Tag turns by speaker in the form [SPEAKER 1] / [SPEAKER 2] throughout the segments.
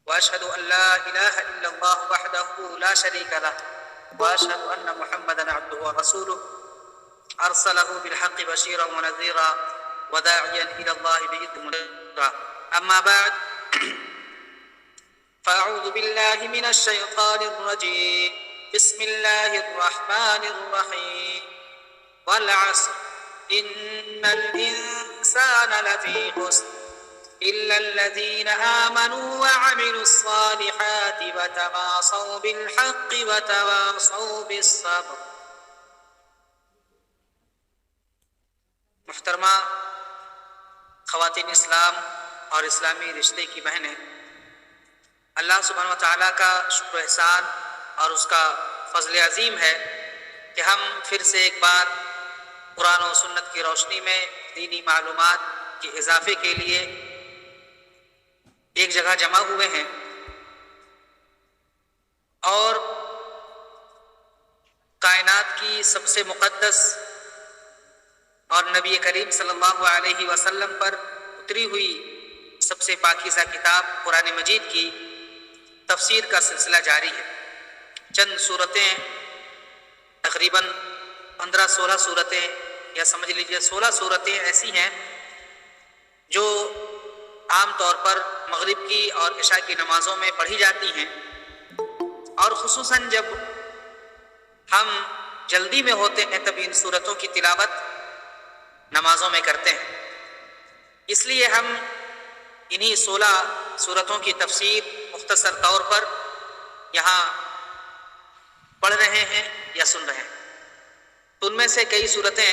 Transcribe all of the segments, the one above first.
[SPEAKER 1] وأشهد أن لا إله إلا الله وحده لا شريك له وأشهد أن محمدا عبده ورسوله أرسله بالحق بشيرا ونذيرا وداعيا إلى الله بإذنه. أما بعد، فأعوذ بالله من الشيطان الرجيم. بسم الله الرحمن الرحيم. والعصر إن الإنسان لفي خسر إلا الذين آمنوا وعملوا الصالحات وتواصوا بالحق وتواصوا بالصبر. محترمہ خواتین اسلام اور اسلامی رشتے کی بہنیں، اللہ سبحانہ وتعالیٰ کا شکر و احسان اور اس کا فضل عظیم ہے کہ ہم پھر سے ایک بار قرآن و سنت کی روشنی میں دینی معلومات کے اضافے کے لیے ایک جگہ جمع ہوئے ہیں، اور کائنات کی سب سے مقدس اور نبی کریم صلی اللہ علیہ وسلم پر اتری ہوئی سب سے پاکیزہ کتاب قرآن مجید کی تفسیر کا سلسلہ جاری ہے۔ چند صورتیں، تقریباً 15-16 صورتیں یا سمجھ لیجئے 16 صورتیں ایسی ہیں جو عام طور پر مغرب کی اور عشاء کی نمازوں میں پڑھی جاتی ہیں، اور خصوصاً جب ہم جلدی میں ہوتے ہیں تب ان صورتوں کی تلاوت نمازوں میں کرتے ہیں۔ اس لیے ہم انہی 16 صورتوں کی تفسیر مختصر طور پر یہاں پڑھ رہے ہیں یا سن رہے ہیں۔ تو ان میں سے کئی صورتیں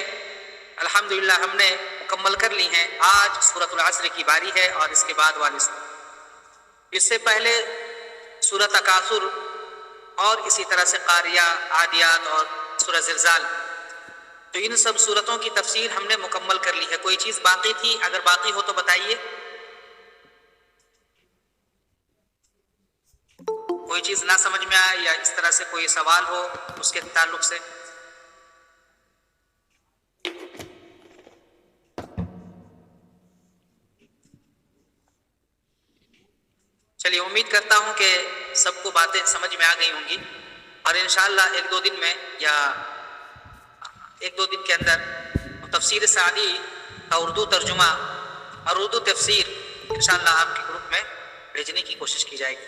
[SPEAKER 1] الحمدللہ ہم نے مکمل کر لی ہیں۔ آج سورۃ العصر کی باری ہے اور اس کے بعد والی صورت۔ اس سے پہلے سورۃ تکاثر اور اسی طرح سے قاریہ، عادیات اور سورۃ زلزال، تو ان سب صورتوں کی تفسیر ہم نے مکمل کر لی ہے۔ کوئی چیز باقی تھی؟ اگر باقی ہو تو بتائیے۔ کوئی چیز نہ سمجھ میں آئے یا اس طرح سے کوئی سوال ہو اس کے تعلق سے؟ چلیے، امید کرتا ہوں کہ سب کو باتیں سمجھ میں آ گئی ہوں گی، اور انشاءاللہ ایک دو دن میں یا ایک دو دن کے اندر تفسیر سعدی کا اردو ترجمہ اور اردو تفسیر انشاءاللہ آپ کے گروپ میں بھیجنے کی کوشش کی جائے گی۔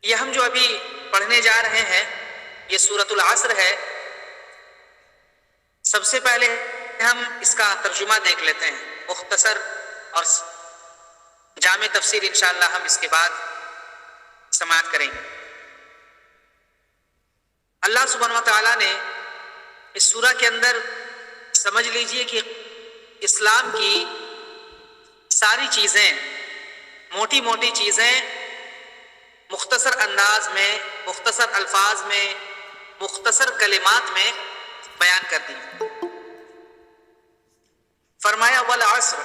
[SPEAKER 1] یہ ہم جو ابھی پڑھنے جا رہے ہیں یہ سورۃ العصر ہے۔ سب سے پہلے ہم اس کا ترجمہ دیکھ لیتے ہیں، مختصر اور جامع تفسیر انشاءاللہ ہم اس کے بعد سماعت کریں گے۔ اللہ سبحانہ وتعالیٰ نے اس سورہ کے اندر سمجھ لیجئے کہ اسلام کی ساری چیزیں، موٹی موٹی چیزیں مختصر انداز میں، مختصر الفاظ میں، مختصر کلمات میں بیان کر دی۔ فرمایا والعصر،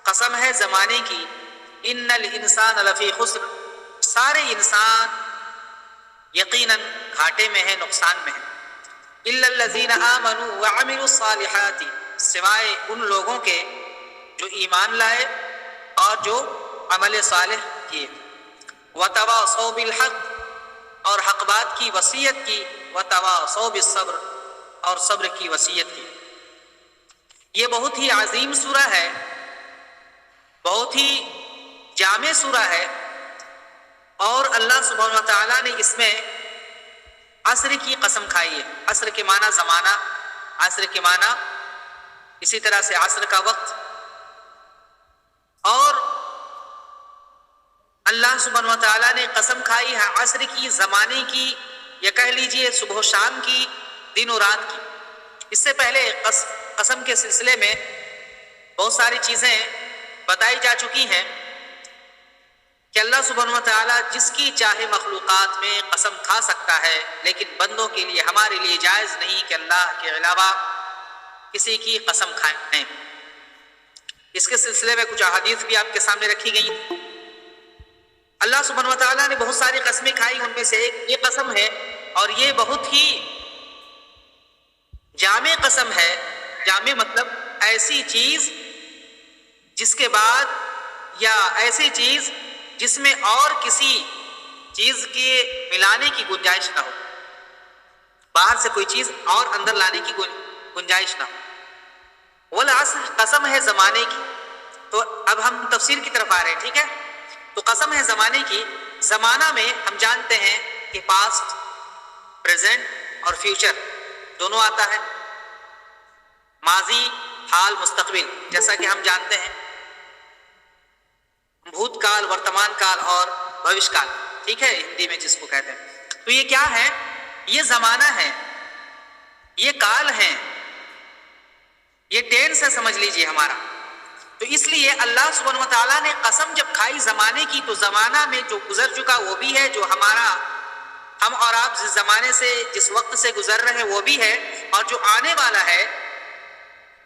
[SPEAKER 1] قسم ہے زمانے کی، ان الانسان لفی خسر، سارے انسان یقیناً گھاٹے میں ہیں، نقصان میں ہیں۔ الا الذین آمنوا وعملوا الصالحات، سوائے ان لوگوں کے جو ایمان لائے اور جو عمل صالح کیے۔ وتواصوا بالحق، اور حق بات کی وصیت کی۔ وتواصوا بالصبر، اور صبر کی وصیت کی۔ یہ بہت ہی عظیم سورہ ہے، بہت ہی جامع سورہ ہے، اور اللہ سبحانہ وتعالیٰ نے اس میں عصر کی قسم کھائی ہے۔ عصر کے معنی زمانہ، عصر کے معنی اسی طرح سے عصر کا وقت، اور اللہ سبحانہ وتعالیٰ نے قسم کھائی ہے عصر کی، زمانے کی، یا کہہ لیجئے صبح و شام کی، دن و رات کی۔ اس سے پہلے قسم کے سلسلے میں بہت ساری چیزیں بتائی جا چکی ہیں کہ اللہ سبحانہ وتعالیٰ جس کی چاہے مخلوقات میں قسم کھا سکتا ہے، لیکن بندوں کے لیے، ہمارے لیے جائز نہیں کہ اللہ کے علاوہ کسی کی قسم کھائیں۔ اس کے سلسلے میں کچھ احادیث بھی آپ کے سامنے رکھی گئی۔ اللہ سبحانہ وتعالیٰ نے بہت ساری قسمیں کھائی، ان میں سے ایک یہ قسم ہے، اور یہ بہت ہی جامع قسم ہے۔ جامع مطلب ایسی چیز جس کے بعد یا ایسی چیز جس میں اور کسی چیز کے ملانے کی گنجائش نہ ہو، باہر سے کوئی چیز اور اندر لانے کی گنجائش نہ ہو۔ والعصر قسم ہے زمانے کی، تو اب ہم تفسیر کی طرف آ رہے ہیں، ٹھیک ہے؟ تو قسم ہے زمانے کی، زمانہ میں ہم جانتے ہیں کہ پاسٹ، پریزنٹ اور فیوچر دونوں آتا ہے، ماضی، حال، مستقبل، جیسا کہ ہم جانتے ہیں بھوت کال، ورتمان کال اور بھوش کال، ٹھیک ہے، ہندی میں جس کو کہتے ہیں۔ تو یہ کیا ہے؟ یہ زمانہ ہے، یہ کال ہے، یہ ٹینس ہے، سمجھ لیجئے ہمارا۔ تو اس لیے اللہ سبحانہ و تعالیٰ نے قسم جب کھائی زمانے کی، تو زمانہ میں جو گزر چکا وہ بھی ہے، جو ہمارا ہم اور آپ جس زمانے سے، جس وقت سے گزر رہے ہیں وہ بھی ہے، اور جو آنے والا ہے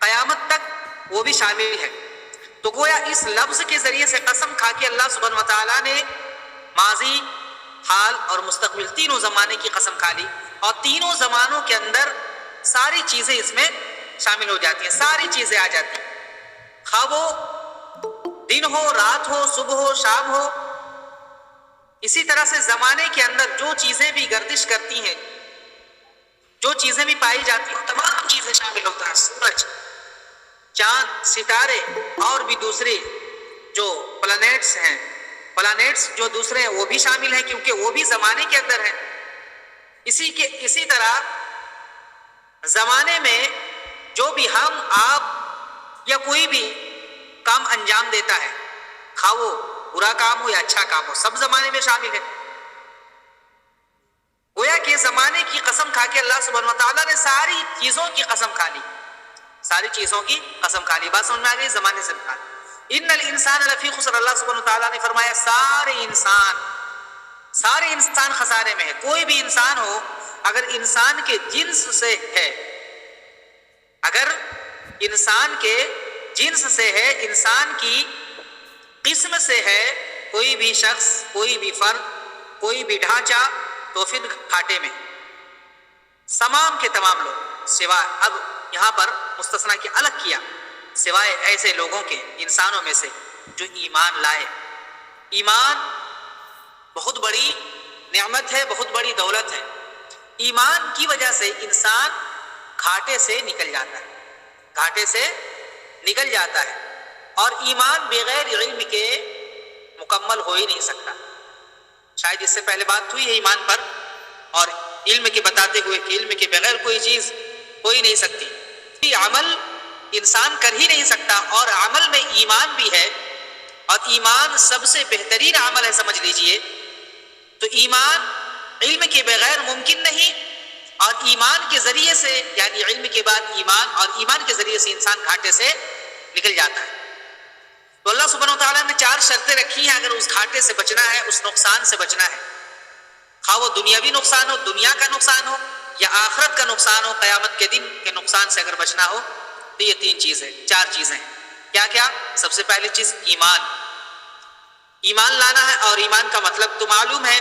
[SPEAKER 1] قیامت تک وہ بھی شامل ہے۔ تو گویا اس لفظ کے ذریعے سے قسم کھا کے اللہ سبحانہ و تعالیٰ نے ماضی، حال اور مستقبل تینوں زمانے کی قسم کھا لی، اور تینوں زمانوں کے اندر ساری چیزیں اس میں شامل ہو جاتی ہیں، ساری چیزیں آ جاتی ہیں، خواہ وہ دن ہو، رات ہو، صبح ہو، شام ہو۔ اسی طرح سے زمانے کے اندر جو چیزیں بھی گردش کرتی ہیں، جو چیزیں بھی پائی جاتی ہیں، تمام چیزیں شامل ہوتا ہے، سورج، چاند، ستارے اور بھی دوسرے جو پلانیٹس ہیں، پلانیٹس جو دوسرے ہیں وہ بھی شامل ہیں، کیونکہ وہ بھی زمانے کے اندر ہیں۔ اسی طرح زمانے میں جو بھی ہم، آپ یا کوئی بھی کام انجام دیتا ہے، خواہ وہ برا کام ہو یا اچھا کام ہو، سب زمانے میں شامل ہے۔ گویا کہ زمانے کی قسم کھا کے اللہ سبحانہ و تعالیٰ نے ساری چیزوں کی قسم کھا لی، ساری چیزوں کی قسم کھا لی۔ بات سمجھ میں آ گئی؟ زمانے سے نکال۔ ان الانسان لفی خسر، اللہ سبحانہ و تعالیٰ نے فرمایا سارے انسان خسارے میں ہے۔ کوئی بھی انسان ہو، اگر انسان کے جنس سے ہے، اگر انسان کے جنس سے ہے، انسان کی قسم سے ہے، کوئی بھی شخص، کوئی بھی فرد، کوئی بھی ڈھانچہ، تو پھر گھاٹے میں تمام کے تمام لوگ، سوائے، اب یہاں پر مستثنا کی الگ کیا، سوائے ایسے لوگوں کے، انسانوں میں سے جو ایمان لائے۔ ایمان بہت بڑی نعمت ہے، بہت بڑی دولت ہے۔ ایمان کی وجہ سے انسان گھاٹے سے نکل جاتا ہے، گھاٹے سے نکل جاتا ہے، اور ایمان بغیر علم کے مکمل ہو ہی نہیں سکتا۔ شاید اس سے پہلے بات ہوئی ہے ایمان پر، اور علم کے بتاتے ہوئے کہ علم کے بغیر کوئی چیز ہو ہی نہیں سکتی، عمل انسان کر ہی نہیں سکتا، اور عمل میں ایمان بھی ہے، اور ایمان سب سے بہترین عمل ہے، سمجھ لیجئے۔ تو ایمان علم کے بغیر ممکن نہیں، اور ایمان کے ذریعے سے، یعنی علم کے بعد ایمان، اور ایمان کے ذریعے سے انسان گھاٹے سے نکل جاتا ہے۔ تو اللہ سبحانہ و تعالیٰ نے 4 شرطیں رکھی ہیں، اگر اس گھاٹے سے بچنا ہے، اس نقصان سے بچنا ہے، خواہ وہ دنیاوی نقصان ہو، دنیا کا نقصان ہو، یا آخرت کا نقصان ہو، قیامت کے دن کے نقصان سے اگر بچنا ہو، تو یہ 4 چیزیں ہیں۔ کیا کیا؟ سب سے پہلی چیز ایمان لانا ہے، اور ایمان کا مطلب تو معلوم ہے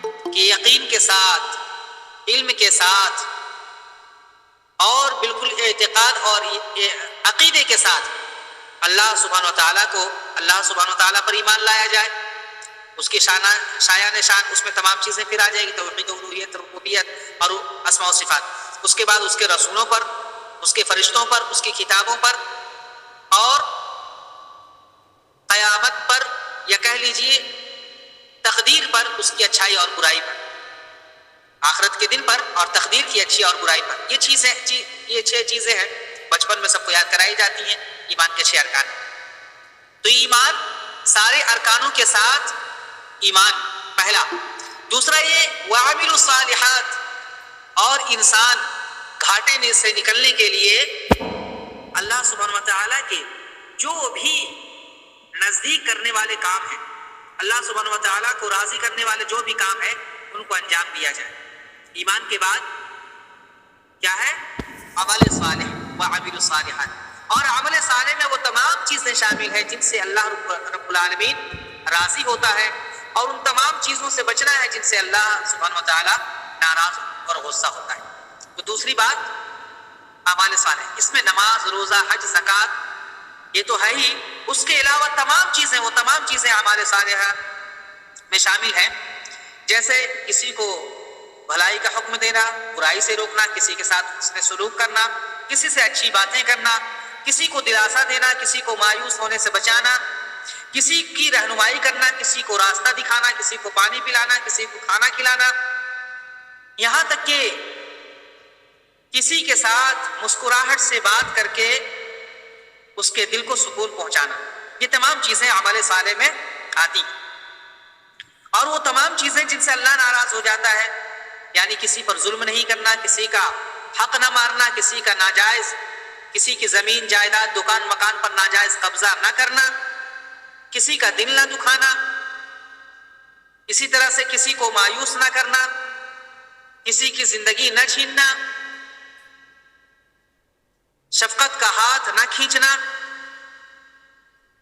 [SPEAKER 1] کہ یقین کے ساتھ، علم کے ساتھ، اور بالکل اعتقاد اور عقیدے کے ساتھ اللہ سبحانہ و تعالیٰ کو، اللہ سبحانہ و تعالیٰ پر ایمان لایا جائے، اس کی شایان شان، اس میں تمام چیزیں پھر آ جائے گی، توحید، الوہیت، ربوبیت اور اسماء و صفات۔ اس کے بعد اس کے رسولوں پر، اس کے فرشتوں پر، اس کی کتابوں پر، اور قیامت پر، یا کہہ لیجئے تقدیر پر، اس کی اچھائی اور برائی پر، آخرت کے دن پر اور تقدیر کی اچھی اور برائی پر۔ یہ 6 چیزیں ہیں، بچپن میں سب کو یاد کرائی جاتی ہیں، ایمان کے 6 ارکان۔ تو ایمان سارے ارکانوں کے ساتھ ایمان پہلا۔ دوسرا یہ وعامل الصالحات، اور انسان گھاٹے میں سے نکلنے کے لیے اللہ سبحانہ و تعالیٰ کے جو بھی نزدیک کرنے والے کام ہیں، اللہ سبحانہ و تعالیٰ کو راضی کرنے والے جو بھی کام ہیں، ان کو انجام دیا جائے۔ ایمان کے بعد کیا ہے؟ عمل صالح وعامل الصالحات، اور عمل صالح میں وہ تمام چیزیں شامل ہیں جن سے اللہ رب العالمین راضی ہوتا ہے، اور ان تمام چیزوں سے بچنا ہے جن سے اللہ سبحانہ و تعالیٰ ناراض اور غصہ ہوتا ہے۔ تو دوسری بات اعمال صالح، اس میں نماز، روزہ، حج، زکوٰۃ یہ تو ہے ہی، اس کے علاوہ تمام چیزیں، وہ تمام چیزیں اعمال صالحہ میں شامل ہیں، جیسے کسی کو بھلائی کا حکم دینا، برائی سے روکنا، کسی کے ساتھ حسن سلوک کرنا، کسی سے اچھی باتیں کرنا، کسی کو دلاسا دینا، کسی کو مایوس ہونے سے بچانا، کسی کی رہنمائی کرنا، کسی کو راستہ دکھانا، کسی کو پانی پلانا، کسی کو کھانا کھلانا، یہاں تک کہ کسی کے ساتھ مسکراہٹ سے بات کر کے اس کے دل کو سکون پہنچانا، یہ تمام چیزیں عمل صالح میں آتی ہیں۔ اور وہ تمام چیزیں جن سے اللہ ناراض ہو جاتا ہے، یعنی کسی پر ظلم نہیں کرنا، کسی کا حق نہ مارنا، کسی کا ناجائز، کسی کی زمین جائیداد دکان مکان پر ناجائز قبضہ نہ کرنا، کسی کا دل نہ دکھانا، اسی طرح سے کسی کو مایوس نہ کرنا، کسی کی زندگی نہ چھیننا، شفقت کا ہاتھ نہ کھینچنا،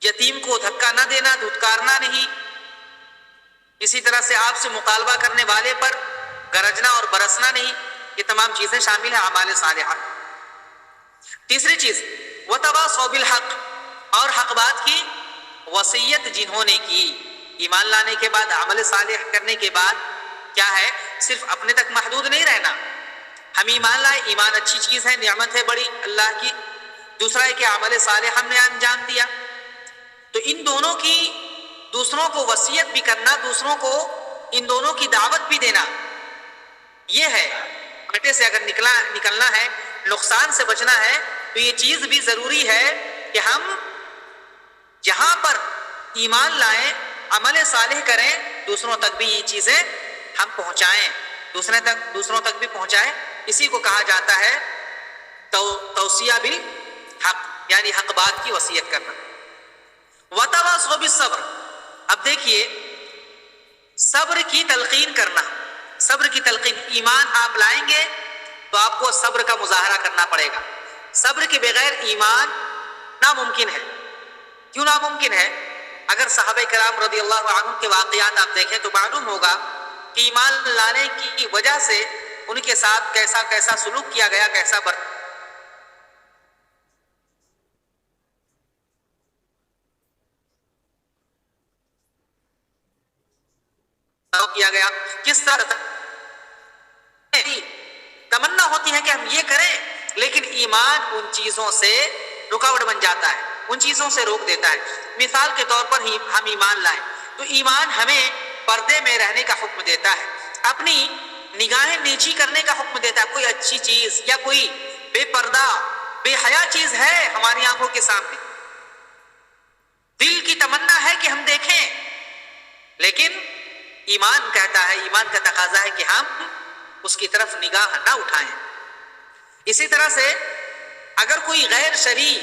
[SPEAKER 1] یتیم کو دھکا نہ دینا، دھتکارنا نہیں، اسی طرح سے آپ سے مطالبہ کرنے والے پر گرجنا اور برسنا نہیں، یہ تمام چیزیں شامل ہیں اعمال صالحہ۔ تیسری چیز وتواصوا بالحق، اور حق بات کی وصیت جنہوں نے کی۔ ایمان لانے کے بعد، عمل صالح کرنے کے بعد کیا ہے، صرف اپنے تک محدود نہیں رہنا۔ ہم ایمان لائے، ایمان اچھی چیز ہے، نعمت ہے بڑی اللہ کی، دوسرا ہے کہ عمل صالح ہم نے انجام دیا، تو ان دونوں کی دوسروں کو وصیت بھی کرنا، دوسروں کو ان دونوں کی دعوت بھی دینا، یہ ہے کانٹے سے اگر نکلنا ہے، نقصان سے بچنا ہے، تو یہ چیز بھی ضروری ہے کہ ہم جہاں پر ایمان لائیں، عمل صالح کریں، دوسروں تک بھی یہ چیزیں ہم پہنچائیں، دوسروں تک بھی پہنچائیں۔ اسی کو کہا جاتا ہے توصیہ بالحق، یعنی حق بات کی وصیت کرنا۔ وتواصوا بالصبر، اب دیکھیے صبر کی تلقین کرنا، صبر کی تلقین، ایمان آپ لائیں گے تو آپ کو صبر کا مظاہرہ کرنا پڑے گا۔ صبر کے بغیر ایمان ناممکن ہے۔ کیوں ناممکن ہے؟ اگر صحابہ کرام رضی اللہ عنہم کے واقعات آپ دیکھیں تو معلوم ہوگا کہ ایمان لانے کی وجہ سے ان کے ساتھ کیسا کیسا سلوک کیا گیا، کیسا کیا گیا، کس طرح تمنا ہوتی ہے کہ ہم یہ کریں، لیکن ایمان ان چیزوں سے رکاوٹ بن جاتا ہے، ان چیزوں سے روک دیتا ہے۔ مثال کے طور پر ہم ایمان لائیں تو ایمان ہمیں پردے میں رہنے کا حکم دیتا ہے، اپنی نگاہیں نیچی کرنے کا حکم دیتا ہے۔ کوئی اچھی چیز یا کوئی بے پردہ بے حیا چیز ہے ہماری آنکھوں کے سامنے، دل کی تمنا ہے کہ ہم دیکھیں، لیکن ایمان کہتا ہے، ایمان کا تقاضا ہے کہ ہم اس کی طرف نگاہ نہ اٹھائیں۔ اسی طرح سے اگر کوئی غیر شرعی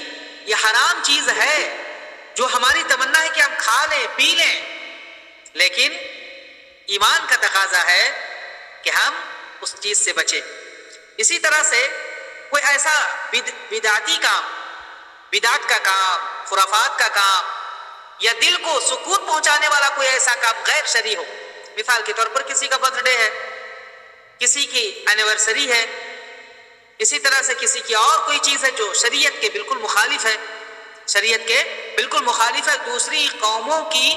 [SPEAKER 1] یا حرام چیز ہے جو ہماری تمنا ہے کہ ہم کھا لیں پی لیں، لیکن ایمان کا تقاضا ہے کہ ہم اس چیز سے بچیں۔ اسی طرح سے کوئی ایسا بدعتی کام، بدعت کا کام، خرافات کا کام، یا دل کو سکون پہنچانے والا کوئی ایسا کام غیر شرعی ہو، مثال کے طور پر کسی کا برتھ ڈے ہے، کسی کی اینیورسری ہے، اسی طرح سے کسی کی اور کوئی چیز ہے جو شریعت کے بالکل مخالف ہے، شریعت کے بالکل مخالف ہے، دوسری قوموں کی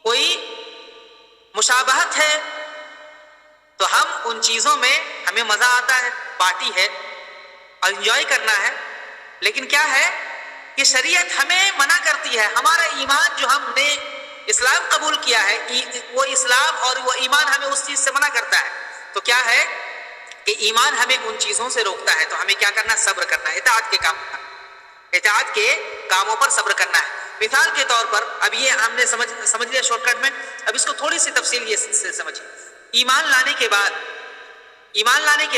[SPEAKER 1] کوئی مشابہت ہے، تو ہم ان چیزوں میں ہمیں مزہ آتا ہے، پارٹی ہے، انجوائے کرنا ہے، لیکن کیا ہے کہ شریعت ہمیں منع کرتی ہے۔ ہمارا ایمان جو ہم نے اسلام قبول کیا ہے، وہ اسلام اور وہ ایمان ہمیں اس چیز سے منع کرتا ہے، تو کیا ہے کہ ایمان ہمیں ان چیزوں سے روکتا ہے، تو ہمیں کیا کرنا ہے؟ صبر کرنا ہے، اطاعت کے کاموں پر صبر کرنا ہے۔ مثال کے طور پر اب یہ ہم نے سمجھ لیا شارٹ کٹ میں، اب اس کو تھوڑی سی تفصیل یہ سے سمجھیں۔ ایمان لانے کے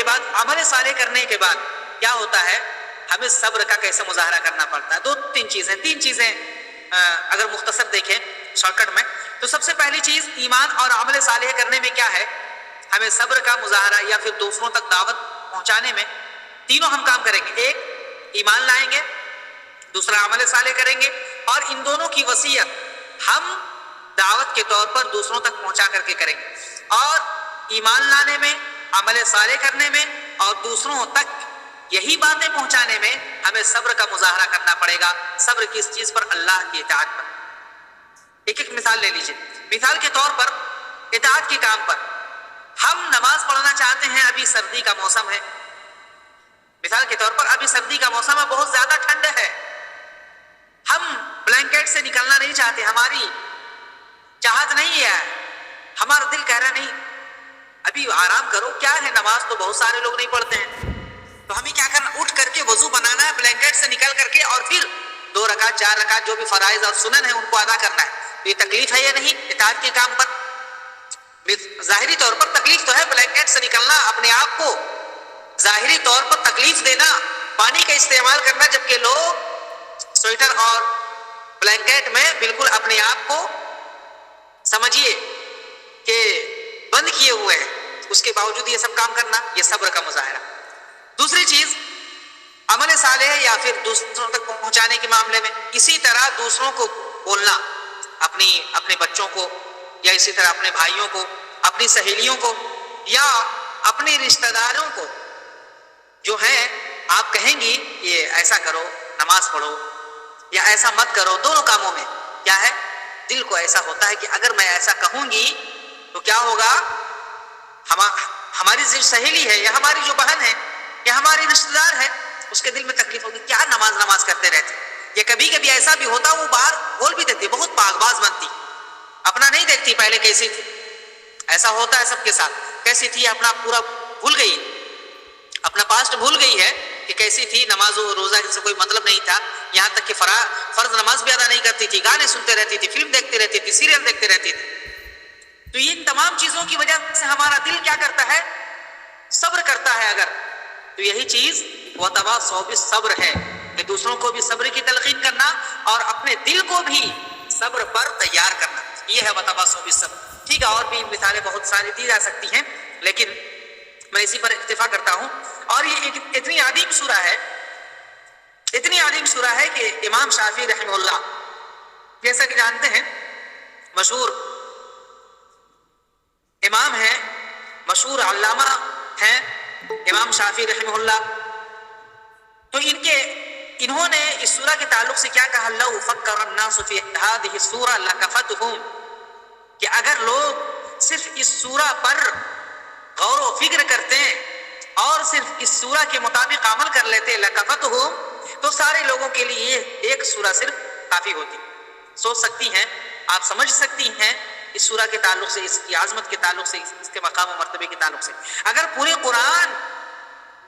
[SPEAKER 1] بعد عمل صالح کرنے کے بعد کیا ہوتا ہے؟ ہمیں صبر کا کیسے مظاہرہ کرنا پڑتا ہے؟ تین چیزیں اگر مختصر دیکھیں شارٹ کٹ میں، تو سب سے پہلی چیز ایمان اور عمل صالح کرنے میں کیا ہے؟ ہمیں صبر کا مظاہرہ یا پھر دوسروں تک دعوت پہنچانے میں تینوں ہم کام کریں گے۔ ایک ایمان لائیں گے، دوسرا عمل صالح کریں گے، اور ان دونوں کی وصیت ہم دعوت کے طور پر دوسروں تک پہنچا کر کے کریں گے۔ اور ایمان لانے میں، عمل صالح کرنے میں اور دوسروں تک یہی باتیں پہنچانے میں ہمیں صبر کا مظاہرہ کرنا پڑے گا. صبر کس چیز پر؟ اللہ کی اطاعت پر. ایک ایک مثال لے لیجئے. مثال کے طور پر اطاعت کے کام پر ہم نماز پڑھنا چاہتے ہیں، ابھی سردی کا موسم ہے. مثال کے طور پر ابھی سردی کا موسم ہے، بہت زیادہ ٹھنڈ ہے، ہم بلینکٹ سے نکلنا نہیں چاہتے، ہماری چاہت نہیں ہے، ہمارا دل کہہ رہا نہیں ابھی آرام کرو. کیا ہے، نماز تو بہت سارے لوگ نہیں پڑھتے ہیں، تو ہمیں کیا کرنا؟ اٹھ کر کے وضو بنانا ہے، بلینکٹ سے نکل کر کے، اور پھر 2 رکعت 4 رکعت جو بھی فرائض اور سنن ہیں ان کو ادا کرنا ہے. تو یہ تکلیف ہے یا نہیں اطاعت کے کام پر؟ ظاہری طور پر تکلیف تو ہے، بلینکٹ سے نکلنا، اپنے آپ کو ظاہری طور پر تکلیف دینا، پانی کا استعمال کرنا، جبکہ لوگ سویٹر اور بلینکٹ میں بالکل اپنے آپ کو سمجھیے کہ بند کیے ہوئے ہیں، اس کے باوجود یہ سب کام کرنا، یہ صبر کا مظاہرہ. دوسری چیز عمل صالح یا پھر دوسروں تک پہنچانے کے معاملے میں اسی طرح دوسروں کو بولنا، اپنے بچوں کو، یا اسی طرح اپنے بھائیوں کو، اپنی سہیلیوں کو، یا اپنے رشتہ داروں کو جو ہیں، آپ کہیں گی یہ ایسا کرو، نماز پڑھو، یا ایسا مت کرو. دونوں کاموں میں کیا ہے؟ دل کو ایسا ہوتا ہے کہ اگر میں ایسا کہوں گی تو کیا ہوگا، ہماری جو سہیلی ہے یا ہماری جو بہن ہے یا ہماری رشتہ دار ہے اس کے دل میں تکلیف ہوگی، کیا نماز کرتے رہتے. یا کبھی کبھی ایسا بھی ہوتا وہ باہر بول بھی دیتی، بہت پاک باز بنتی، اپنا نہیں دیکھتی پہلے کیسی تھی. ایسا ہوتا ہے سب کے ساتھ، کیسی تھی اپنا پورا بھول گئی، اپنا پاسٹ بھول گئی ہے کہ کیسی تھی، نماز و روزہ سے کوئی مطلب نہیں تھا، یہاں تک کہ فرض نماز بھی ادا نہیں کرتی تھی، گانے سنتے رہتی تھی، فلم دیکھتے رہتی تھی، سیریل دیکھتے رہتی تھی. تو ان تمام چیزوں کی وجہ سے ہمارا دل کیا کرتا ہے؟ صبر کرتا ہے. اگر تو یہی چیز وتواصوا بالصبر ہے کہ دوسروں کو بھی صبر کی تلقین کرنا اور اپنے دل کو بھی صبر پر تیار کرنا، یہ ہے وتواصوا بالصبر. ٹھیک ہے، اور بھی مثالیں بہت ساری دی جا سکتی ہیں، لیکن میں اسی پر اکتفا کرتا ہوں. اور یہ اتنی عظیم سورہ ہے، اتنی عظیم سورہ ہے کہ امام شافعی رحمہ اللہ، جیسا کہ جانتے ہیں، مشہور امام ہیں، مشہور علامہ ہیں امام شافعی رحمہ اللہ. تو انہوں نے اس سورہ کے تعلق سے کیا کہا؟ لو فکر الناس فی هذه السورہ لکفتهم، کہ اگر لوگ صرف اس سورہ پر غور و فکر کرتے اور صرف اس سورہ کے مطابق عمل کر لیتے، لکفتهم، تو سارے لوگوں کے لیے ایک سورہ صرف کافی ہوتی. سوچ سکتی ہیں آپ، سمجھ سکتی ہیں اس سورہ کے تعلق سے، اس کی عظمت کے تعلق سے، اس کے مقام و مرتبے کے تعلق سے. اگر پورے قرآن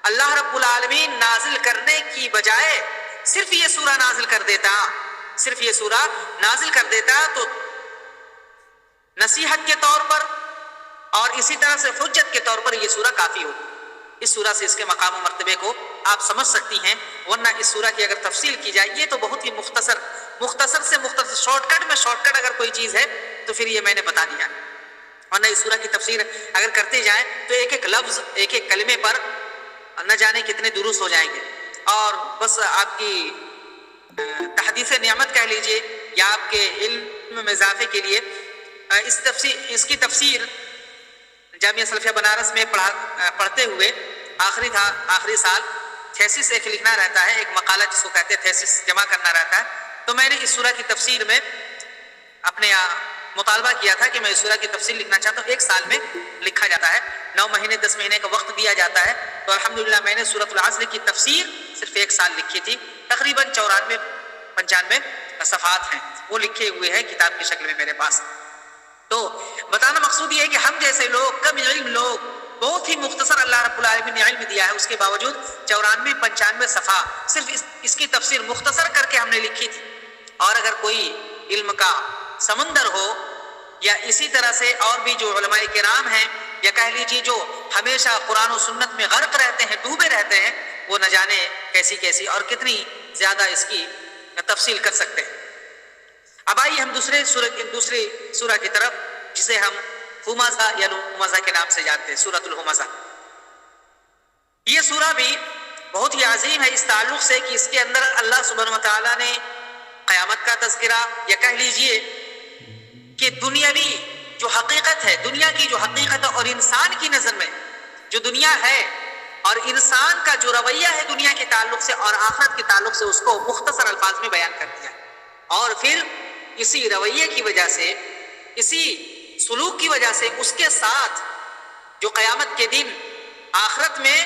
[SPEAKER 1] اللہ رب العالمین نازل کرنے کی بجائے صرف یہ سورہ نازل کر دیتا، صرف یہ سورہ نازل کر دیتا، تو نصیحت کے طور پر اور اسی طرح سے حجت کے طور پر یہ سورہ کافی ہوتی. اس سورہ سے اس کے مقام و مرتبے کو آپ سمجھ سکتی ہیں. ورنہ اس سورہ کی اگر تفصیل کی جائے، یہ تو بہت ہی مختصر سے مختصر، شارٹ کٹ اگر کوئی چیز ہے تو پھر یہ میں نے بتا دیا. ورنہ اس سورہ کی تفسیر اگر کرتے جائیں تو ایک ایک لفظ، ایک ایک کلمے پر نہ جانے کتنے دروس ہو جائیں گے. اور بس آپ کی تحدیث نعمت کہہ لیجئے یا آپ کے علم میں اضافے کے لیے اس کی تفسیر جامعہ سلفیہ بنارس میں پڑھتے ہوئے آخری سال تھیسس ایک لکھنا رہتا ہے، ایک مقالہ جس کو کہتے ہیں تھیسس جمع کرنا رہتا ہے. تو میں نے اس سورہ کی تفسیر میں اپنے مطالبہ کیا تھا کہ میں اس سورہ کی تفسیر لکھنا چاہتا ہوں. 1 سال میں لکھا جاتا ہے، 9 مہینے 10 مہینے کا وقت دیا جاتا ہے. تو الحمدللہ میں نے سورۃ العصر کی تفسیر صرف 1 سال لکھی تھی. تقریباً 94-95 صفحات ہیں، وہ لکھے ہوئے ہیں کتاب کی شکل میں میرے پاس. تو بتانا مقصود یہ ہے کہ ہم جیسے لوگ، کم علم لوگ، بہت ہی مختصر اللہ رب العالمین نے علم دیا ہے، اس کے باوجود 94-95 صفحہ صرف اس کی تفسیر مختصر کر کے ہم نے لکھی تھی. اور اگر کوئی علم کا سمندر ہو، یا اسی طرح سے اور بھی جو علماء کرام ہیں، یا کہہ لیجیے جو ہمیشہ قرآن و سنت میں غرق رہتے ہیں، ڈوبے رہتے ہیں، وہ نہ جانے کیسی اور کتنی زیادہ اس کی تفصیل کر سکتے ہیں. اب آئیے ہم دوسری سورہ کی طرف، جسے ہم ہمزہ یا لمزہ کے نام سے جانتے ہیں، سورۃ الہمزہ. یہ سورہ بھی بہت ہی عظیم ہے اس تعلق سے کہ اس کے اندر اللہ سبحانہ وتعالیٰ نے قیامت کا تذکرہ، یا کہہ لیجئے کہ دنیاوی جو حقیقت ہے، دنیا کی جو حقیقت ہے، اور انسان کی نظر میں جو دنیا ہے اور انسان کا جو رویہ ہے دنیا کے تعلق سے اور آخرت کے تعلق سے اس کو مختصر الفاظ میں بیان کر دیا، اور پھر اسی رویے کی وجہ سے، اسی سلوک کی وجہ سے اس کے ساتھ جو قیامت کے دن آخرت میں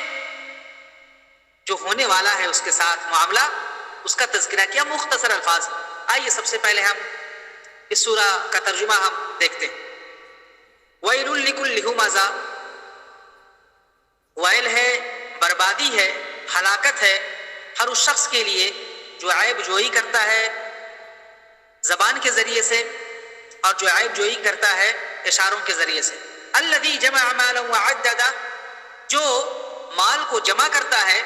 [SPEAKER 1] جو ہونے والا ہے اس کے ساتھ معاملہ، اس کا تذکرہ کیا مختصر الفاظ۔ آئیے سب سے پہلے ہم اس سورہ کا ترجمہ ہم دیکھتے ہیں۔ وَيْلٌ لِكُلِّ ہُمَزَةٍ، وائل ہے، بربادی ہے، ہلاکت ہے ہر اس شخص کے لیے جو عیب جوئی کرتا ہے زبان کے ذریعے سے اور جو عیب جوئی کرتا ہے اشاروں کے ذریعے سے۔ الذی جمع مالا وعددہ، جو مال کو جمع کرتا ہے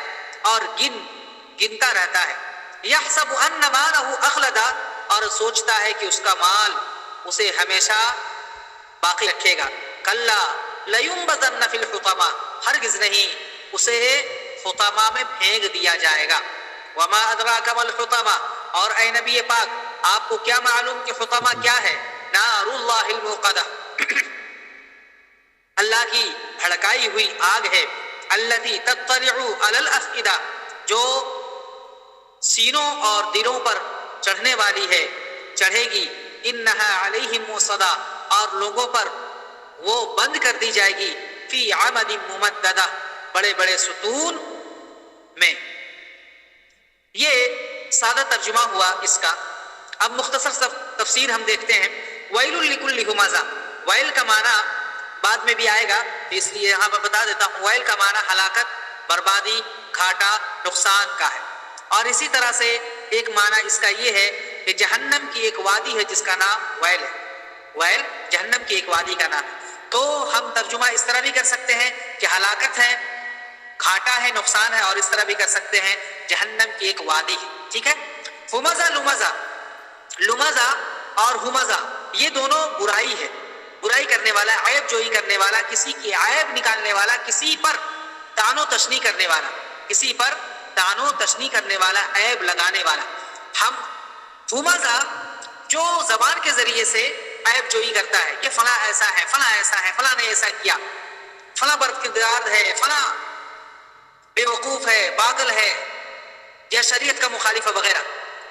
[SPEAKER 1] اور گنتا رہتا ہے۔ یحسب ان مالہ اخلدہ، اور سوچتا ہے کہ اس کا مال اسے ہمیشہ باقی رکھے گا۔ کلا لینبذن فی الحطمہ، ہرگز نہیں، اسے حطمہ میں پھینک دیا جائے گا۔ وما ادراک ما الحطمہ، اور اے نبی پاک آپ کو کیا معلوم کہ حطمہ کیا ہے؟ نار اللہ الموقدہ، اللہ کی بھڑکائی ہوئی آگ ہے۔ التی تطلع علی الافئدہ، جو سینوں اور دلوں پر چڑھنے والی ہے، چڑھے گی۔ انہا علیہم موصدہ، اور لوگوں پر وہ بند کر دی جائے گی۔ فی عمد ممددہ، بڑے بڑے ستون میں۔ یہ سادہ ترجمہ ہوا اس کا۔ اب مختصر سا تفسیر ہم دیکھتے ہیں۔ ویل لکل ہمزہ، ویل کا معنی بعد میں بھی آئے گا اس لیے یہاں میں بتا دیتا ہوں۔ ویل کا معنی ہلاکت، بربادی، گھاٹا، نقصان کا ہے، اور اسی طرح سے ایک معنی اس کا یہ ہے کہ جہنم کی ایک وادی ہے جس کا نام ویل ہے۔ ویل جہنم کی ایک وادی کا نام ہے۔ تو ہم ترجمہ اس طرح بھی کر سکتے ہیں کہ ہلاکت ہے، گھاٹا ہے، نقصان ہے، اور اس طرح بھی کر سکتے ہیں جہنم کی ایک وادی ہے۔ ٹھیک ہے۔ ہمزہ، لمزہ، لمزہ اور ہمزہ یہ دونوں برائی ہے، برائی کرنے والا، عیب جوئی کرنے والا، کسی کی عیب نکالنے والا، کسی پر طعن و تشنیع کرنے والا، کسی پر طعن و تشنیع کرنے والا، عیب لگانے والا۔ ہم ہمزہ جو زبان کے ذریعے سے عیب جوئی کرتا ہے کہ فلاں ایسا ہے، فلاں ایسا ہے، فلاں نے ایسا کیا، فلاں برکردار ہے، فلاں بے وقوف ہے، پاگل ہے، یا شریعت کا مخالف ہے وغیرہ۔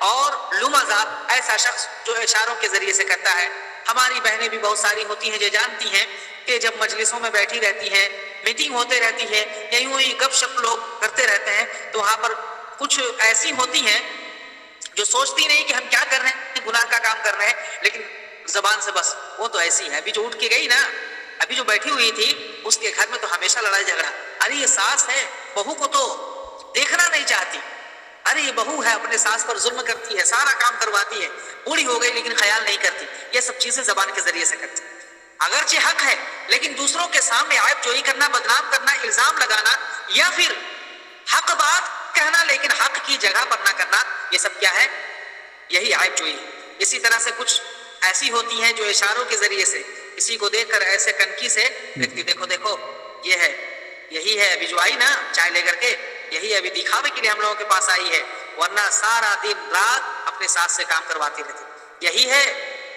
[SPEAKER 1] اور لمزہ ایسا شخص جو اشاروں کے ذریعے سے کرتا ہے۔ ہماری بہنیں بھی بہت ساری ہوتی ہیں جو جانتی ہیں کہ جب مجلسوں میں بیٹھی رہتی ہیں، میٹنگ ہوتے رہتی ہے، یا یوں ہی گپ شپ لوگ کرتے رہتے ہیں، تو وہاں پر کچھ ایسی ہوتی ہیں جو سوچتی نہیں کہ ہم کیا کر رہے ہیں، گناہ کا کام کر رہے ہیں، لیکن زبان سے بس وہ تو ایسی ہے۔ ابھی جو اٹھ کے گئی نا، ابھی جو بیٹھی ہوئی تھی، اس کے گھر میں تو ہمیشہ لڑائی جھگڑا، ارے یہ ساس ہے، بہو کو تو دیکھنا نہیں چاہتی، ارے یہ بہو ہے اپنے ساس پر ظلم کرتی ہے، سارا کام کرواتی ہے، بوڑھی ہو گئی لیکن خیال نہیں کرتی۔ یہ سب چیزیں زبان کے ذریعے سے کرتی، اگرچہ حق ہے، لیکن دوسروں کے سامنے عیب جوئی کرنا، بدنام کرنا، الزام لگانا، یا پھر حق بات کہنا لیکن حق کی جگہ پر نہ کرنا، یہ سب کیا ہے؟ یہی عیب جوئی ہے۔ اسی طرح سے کچھ ایسی ہوتی ہیں جو اشاروں کے ذریعے سے کسی کو دیکھ کر ایسے کنکی سے دیکھتی، دیکھو دیکھو یہ ہے، یہی ہے ابھی جو آئی نا چائے لے کر کے، یہی ابھی دکھاوے کے لیے ہم لوگوں کے پاس آئی ہے، ورنہ سارا دن رات اپنے ساتھ سے کام کرواتی رہتی، یہی ہے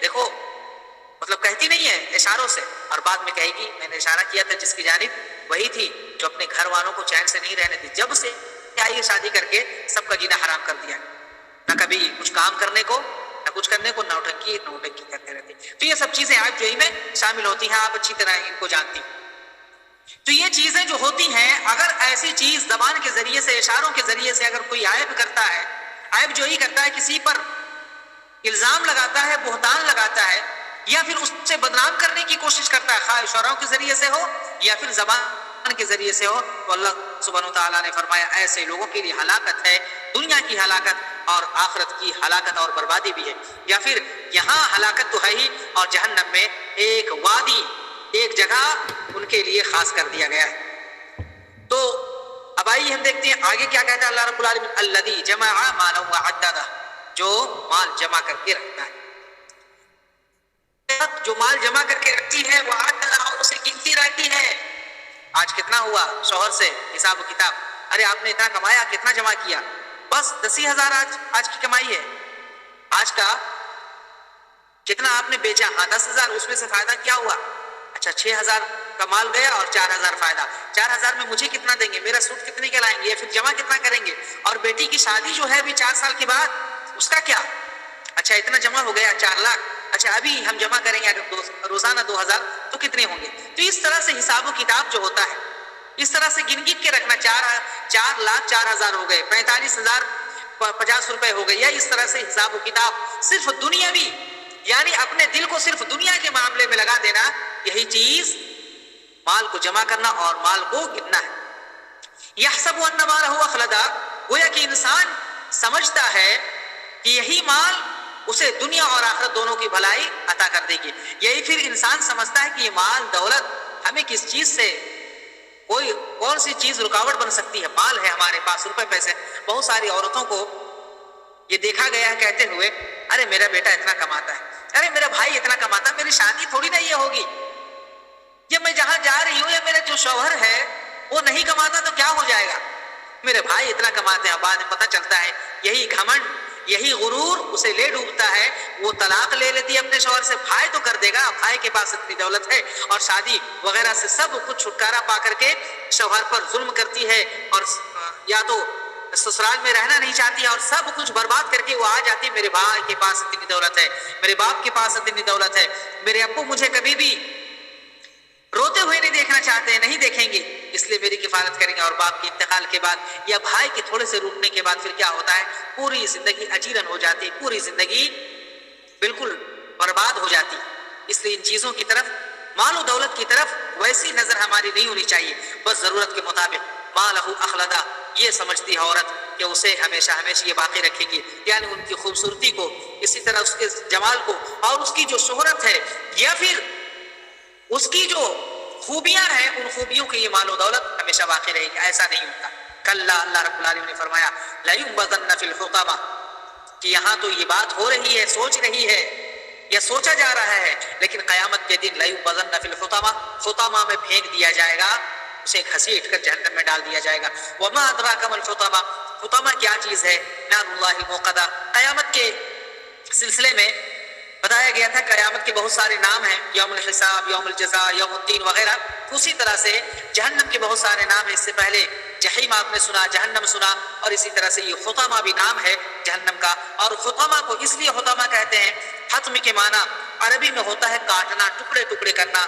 [SPEAKER 1] دیکھو، مطلب کہتی نہیں ہے اشاروں سے، اور بعد میں کہے گی میں نے اشارہ کیا تھا جس کی جانب، وہی تھی جو اپنے گھر والوں کو چین سے نہیں رہنے دی، جب سے آئی شادی کر کے سب کا جینا حرام کر دیا، نہ کبھی کچھ کام کرنے کو، نہ کچھ کرنے کو، نوٹنکی کرتے رہتی۔ تو یہ سب چیزیں عیب جوئی میں شامل ہوتی ہیں، آپ اچھی طرح ان کو جانتی ہیں۔ تو یہ چیزیں جو ہوتی ہیں، اگر ایسی چیز زبان کے ذریعے سے، اشاروں کے ذریعے سے اگر کوئی عیب کرتا ہے، عیب جوئی کرتا ہے، کسی پر الزام لگاتا ہے، بہتان لگاتا ہے، یا پھر اس سے بدنام کرنے کی کوشش کرتا ہے، خواہ اشاروں کے ذریعے سے ہو یا پھر زبان کے ذریعے سے ہو، تو اللہ سبحانہ وتعالیٰ نے فرمایا ایسے لوگوں کے لیے ہلاکت ہے، دنیا کی ہلاکت اور آخرت کی ہلاکت اور بربادی بھی ہے۔ یا پھر یہاں ہلاکت تو ہے ہی، اور جہنم میں ایک وادی، ایک جگہ ان کے لیے خاص کر دیا گیا ہے۔ تو اب آئیے ہم دیکھتے ہیں آگے کیا کہتا ہے اللہ رب العالمین۔ الذی جمع مالا وعددہ، جو مال جمع کر کے رکھتا ہے، جو مال جمع کر کے رکھتی ہے، وعددہ، اور اسے گنتی رہتی ہے۔ آج کتنا ہوا شوہر سے حساب و کتاب، ارے آپ نے اتنا کمایا، کتنا جمع کیا؟ بس 10,000 آج کی کمائی ہے، آج کا کتنا آپ نے بیچا؟ ہاں 10,000، اس میں سے فائدہ کیا ہوا؟ اچھا 6,000 کا مال گیا اور 4000 فائدہ. 4000 میں مجھے کتنا دیں گے, میرا سود کتنے کا لائیں گے, یا پھر جمع کتنا کریں گے, اور بیٹی کی شادی جو ہے ابھی 4 سال کے بعد, اس کا کیا؟ اچھا اتنا جمع ہو گیا 4 لاکھ, اچھا ابھی ہم جمع کریں گے اگر روزانہ 2000 تو کتنے ہوں گے؟ تو اس طرح سے حساب و کتاب جو ہوتا ہے, اس طرح سے گن کے رکھنا. 4 لاکھ 4000 ہو گئے, 45,050 روپے ہو گئے, یا اس طرح سے حساب و کتاب صرف دنیاوی, یعنی اپنے دل کو صرف دنیا کے معاملے میں لگا دینا, یہی چیز مال کو جمع کرنا اور مال کو گننا ہے. یحسب ان مالہ اخلدا, گویا کہ انسان سمجھتا ہے کہ یہی مال اسے دنیا اور آخرت دونوں کی بھلائی عطا کر دے گی. یہی پھر انسان سمجھتا ہے کہ یہ مال دولت ہمیں کس چیز سے, کون سی چیز رکاوٹ بن سکتی ہے؟ مال ہے ہمارے پاس, روپے پیسے. بہت ساری عورتوں کو یہ دیکھا گیا ہے کہتے ہوئے, ارے میرا بیٹا اتنا کماتا ہے, ارے میرا بھائی اتنا کماتا ہے, میری شادی تھوڑی نہ یہ ہوگی, جب میں جہاں جا رہی ہوں یا میرا جو شوہر ہے وہ نہیں کماتا تو کیا ہو جائے گا, میرے بھائی اتنا کماتے ہیں. بعد میں پتہ چلتا ہے یہی گھمنڈ, یہی غرور اسے لے ڈوبتا ہے, وہ طلاق لے لیتی ہے اپنے شوہر سے, بھائی تو کر دے گا, بھائی کے پاس اتنی دولت ہے, اور شادی وغیرہ سے سب کچھ چھٹکارا پا کر کے شوہر پر ظلم کرتی ہے, اور یا تو سسرال میں رہنا نہیں چاہتی ہے, اور سب کچھ برباد کر کے وہ آ جاتی ہے, میرے بھائی کے پاس اتنی دولت ہے, میرے باپ کے پاس اتنی دولت ہے, میرے ابو مجھے کبھی بھی روتے ہوئے نہیں دیکھنا چاہتے ہیں, نہیں دیکھیں گے, اس لیے میری کفالت کریں گے. اور باپ کے انتقال کے بعد یا بھائی کے تھوڑے سے روٹنے کے بعد پھر کیا ہوتا ہے, پوری زندگی اجیرن ہو جاتی ہے, پوری زندگی بالکل برباد ہو جاتی. اس لیے ان چیزوں کی طرف, مال و دولت کی طرف ویسی نظر ہماری نہیں ہونی چاہیے. بس ضرورت کے مطابق مالہ اخلدا, یہ سمجھتی ہے عورت کہ اسے ہمیشہ ہمیشہ یہ باقی رکھے گی, یعنی ان کی خوبصورتی کو, اسی طرح اس کے جمال کو, اور اس کی جو شہرت ہے یا پھر اس کی جو خوبیاں ہیں, ان خوبیوں کی یہ مال و دولت ہمیشہ باقی رہے گی. ایسا نہیں ہوتا. کلا, اللہ رب العالمین نے فرمایا, لَيُنبَذَنَّ فِي الْحُطَمَةِ, کہ یہاں تو یہ بات ہو رہی ہے, سوچ رہی ہے یا سوچا جا رہا ہے, لیکن قیامت کے دن لَيُنبَذَنَّ فِي الْحُطَمَةِ, حطمہ میں پھینک دیا جائے گا, اسے گھسیٹ کر جہنم میں ڈال دیا جائے گا. وَمَا أَدْرَاكَ مَا الْحُطَمَةُ, حطمہ کیا چیز ہے؟ نار اللہ الموقدہ. قیامت کے سلسلے میں بتایا گیا تھا قیامت کے بہت سارے نام ہیں, یوم الحساب, یوم الجزاء, یوم الدین وغیرہ. اسی طرح سے جہنم کے بہت سارے نام ہیں. اس سے پہلے جہیم آپ نے سنا, جہنم سنا, اور اسی طرح سے یہ حطمہ بھی نام ہے جہنم کا. اور حطمہ کو اس لیے حطمہ کہتے ہیں, حتم کے معنی عربی میں ہوتا ہے کاٹنا, ٹکڑے ٹکڑے کرنا.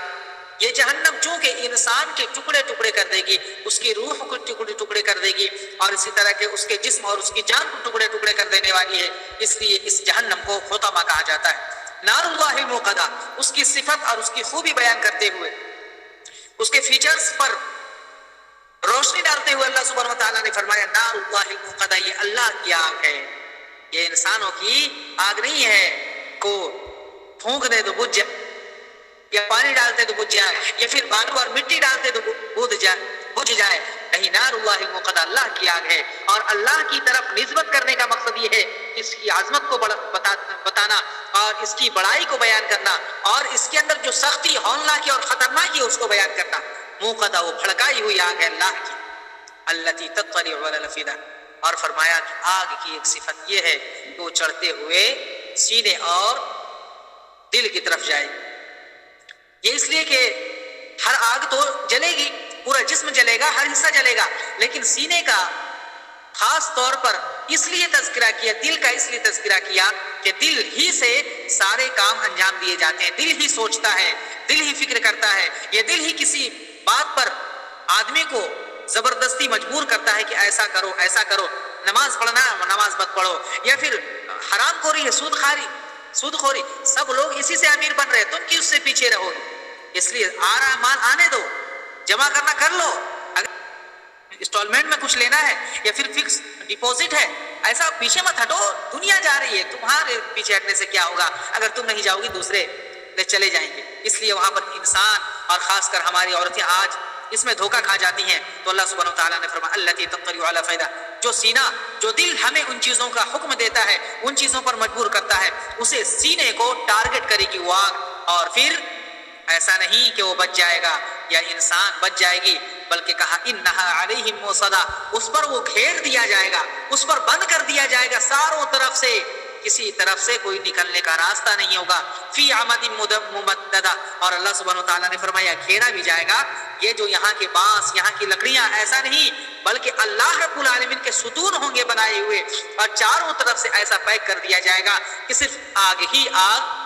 [SPEAKER 1] یہ جہنم چونکہ انسان کے ٹکڑے ٹکڑے کر دے گی, اس کی روح کو ٹکڑے ٹکڑے کر دے گی, اور اسی طرح کے اس کے جسم اور اس کی جان کو ٹکڑے ٹکڑے کر دینے والی ہے. اس لیے اس جہنم کو حطمہ کہا جاتا ہے. نار اللہ الموقدہ, اس کی صفت اور اس کی خوبی بیان کرتے ہوئے, اس کے فیچرز پر روشنی ڈالتے ہوئے اللہ سبحانہ وتعالیٰ نے فرمایا, نار اللہ الموقدہ, یہ اللہ کی آگ ہے, یہ انسانوں کی آگ نہیں ہے. کو پھونک دے تو بجھ جائے, یا پانی ڈالتے تو بجھ جائے, یا پھر بالو اور مٹی ڈالتے تو بجھ جائے. نہیں, نار اللہ الموقدہ, اللہ کی آگ ہے. اور اللہ کی طرف نسبت کرنے کا مقصد یہ ہے, اس کی عظمت کو بتانا اور اس کی بڑائی کو بیان کرنا, اور اس کے اندر جو سختی, ہولناکی اور خطرناکی ہے اس کو بیان کرنا. موقدہ, وہ بھڑکائی ہوئی آگ ہے اللہ کی. التی تطلع علی الافئدہ, اور فرمایا کہ آگ کی ایک صفت یہ ہے کہ وہ چڑھتے ہوئے سینے اور دل کی طرف جائے. یہ اس لیے کہ ہر آگ تو جلے گی, پورا جسم جلے گا, ہر حصہ جلے گا, لیکن سینے کا خاص طور پر اس لیے تذکرہ کیا, دل کا اس لیے تذکرہ کیا کہ دل ہی سے سارے کام انجام دیے جاتے ہیں. دل ہی سوچتا ہے, دل ہی فکر کرتا ہے, یا دل ہی کسی بات پر آدمی کو زبردستی مجبور کرتا ہے کہ ایسا کرو ایسا کرو, نماز پڑھنا نماز مت پڑھو, یا پھر حرام خوری ہے, سود خوری, سب لوگ اسی سے امیر بن رہے, تم کی اس سے پیچھے رہو گے. اس لیے آ رہا مال آنے دو, جمع کرنا کر لو, اگر انسٹالمنٹ میں کچھ لینا ہے یا پھر فکس ڈپوزٹ ہے, ایسا پیچھے مت ہٹو, دنیا جا رہی ہے, تمہارے پیچھے ہٹنے سے کیا ہوگا؟ اگر تم نہیں جاؤ گی دوسرے چلے جائیں گے. اس لیے وہاں پر انسان اور خاص کر ہماری عورتیں آج اس میں دھوکہ کھا جاتی ہیں. تو اللہ سبحانہ وتعالیٰ نے فرمایا التی تطلع علی الافئدہ, جو سینہ, جو دل ہمیں ان چیزوں کا حکم دیتا ہے, ان چیزوں پر مجبور کرتا ہے, اسے سینے کو ٹارگٹ کرے گی وہ آگ. اور پھر ایسا نہیں کہ وہ بچ جائے گا یا انسان بچ جائے گی, بلکہ کہا انہا علیہم موصدہ, اس پر وہ گھیر دیا جائے گا, اس پر بند کر دیا جائے گا چاروں طرف سے. کسی طرف سے کوئی نکلنے کا راستہ نہیں ہوگا. فی عمد ممددہ, اور اللہ سبحانہ وتعالیٰ نے فرمایا گھیرا بھی جائے گا. یہ جو یہاں کے بانس, یہاں کی لکڑیاں, ایسا نہیں بلکہ اللہ رب العالمین کے ستون ہوں گے بنائے ہوئے, اور چاروں طرف سے ایسا پیک کر دیا جائے گا کہ صرف آگ ہی آگ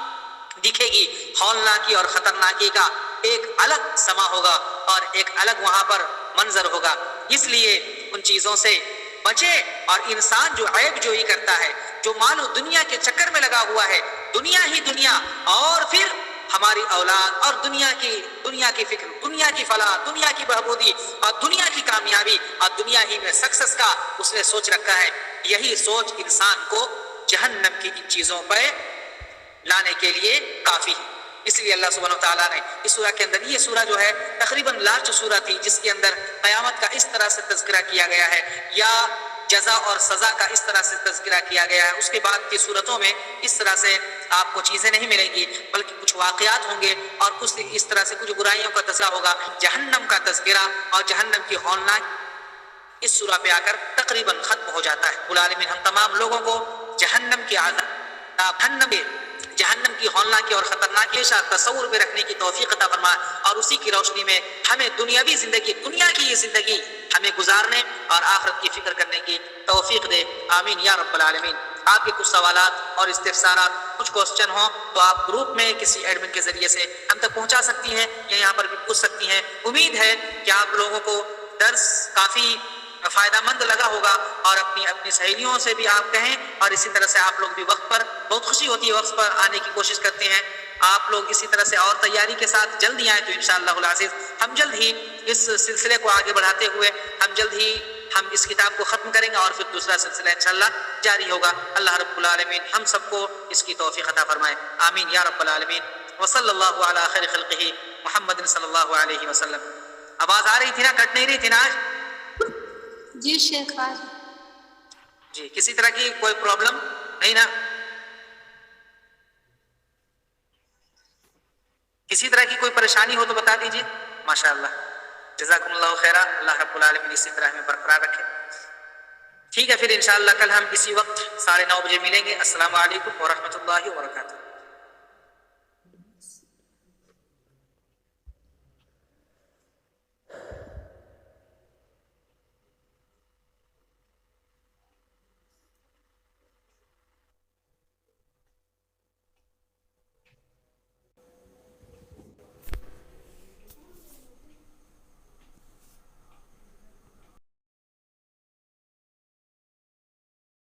[SPEAKER 1] دکھے گی. ہولناکی اور خطرناکی کا ایک الگ سما ہوگا اور ایک الگ وہاں پر منظر ہوگا. اس لیے ان چیزوں سے بچے. اور انسان جو عیب جوئی کرتا ہے, جو مالو دنیا کے چکر میں لگا ہوا ہے, دنیا ہی دنیا, اور پھر ہماری اولاد اور دنیا کی فکر, دنیا کی فلاح, دنیا کی بہبودی اور دنیا کی کامیابی اور دنیا ہی میں سکسس کا اس نے سوچ رکھا ہے. یہی سوچ انسان کو جہنم کی ان چیزوں پہ لانے کے لیے کافی ہے. اس لیے اللہ سبحانہ وتعالیٰ نے اس سورہ کے اندر, یہ سورہ جو ہے تقریباً لاسٹ سورہ تھی جس کے اندر قیامت کا اس طرح سے تذکرہ کیا گیا ہے, یا جزا اور سزا کا اس طرح سے تذکرہ کیا گیا ہے. اس کے بعد کی صورتوں میں اس طرح سے آپ کو چیزیں نہیں ملیں گی, بلکہ کچھ واقعات ہوں گے اور کچھ اس طرح سے کچھ برائیوں کا تذکرہ ہوگا. جہنم کا تذکرہ اور جہنم کی ہولناک اس سورہ پہ آ کر تقریباً ختم ہو جاتا ہے. العالمین ہم تمام لوگوں کو جہنم کی عذاب, جہنم کی ہولناکی اور خطرناکی تصور میں رکھنے کی توفیق عطا فرمائے, اور اسی کی روشنی میں ہمیں دنیاوی زندگی, دنیا کی یہ زندگی ہمیں گزارنے اور آخرت کی فکر کرنے کی توفیق دے. آمین یا رب العالمین. آپ کے کچھ سوالات اور استفسارات, کچھ کوسچن ہوں تو آپ گروپ میں کسی ایڈمن کے ذریعے سے ہم تک پہنچا سکتی ہیں, یا یہاں پر بھی پوچھ سکتی ہیں. امید ہے کہ آپ لوگوں کو درس کافی فائدہ مند لگا ہوگا, اور اپنی سہیلیوں سے بھی آپ کہیں, اور اسی طرح سے آپ لوگ بھی وقت پر, بہت خوشی ہوتی ہے وقت پر آنے کی کوشش کرتے ہیں آپ لوگ. اسی طرح سے اور تیاری کے ساتھ جلدی آئیں تو انشاءاللہ العزیز ہم جلد ہی اس سلسلے کو آگے بڑھاتے ہوئے ہم اس کتاب کو ختم کریں گے, اور پھر دوسرا سلسلہ انشاءاللہ جاری ہوگا. اللہ رب العالمین ہم سب کو اس کی توفیق عطا فرمائے. آمین یا رب العالمین. وصلی اللہ علی خیر خلقہ محمد صلی اللہ علیہ وسلم. آواز آ رہی تھی نا, کٹ نہیں رہی تھی نا آج؟
[SPEAKER 2] جی شیخ آج
[SPEAKER 1] جی, کسی طرح کی کوئی پرابلم نہیں نا؟ کسی طرح کی کوئی پریشانی ہو تو بتا دیجیے. ماشاءاللہ, جزاکم اللہ خیرہ. اللہ رب العالمین اسی طرح ہمیں برقرار رکھے. ٹھیک ہے, پھر انشاءاللہ کل ہم اسی وقت 9:30 بجے ملیں گے. السلام علیکم ورحمۃ اللہ وبرکاتہ.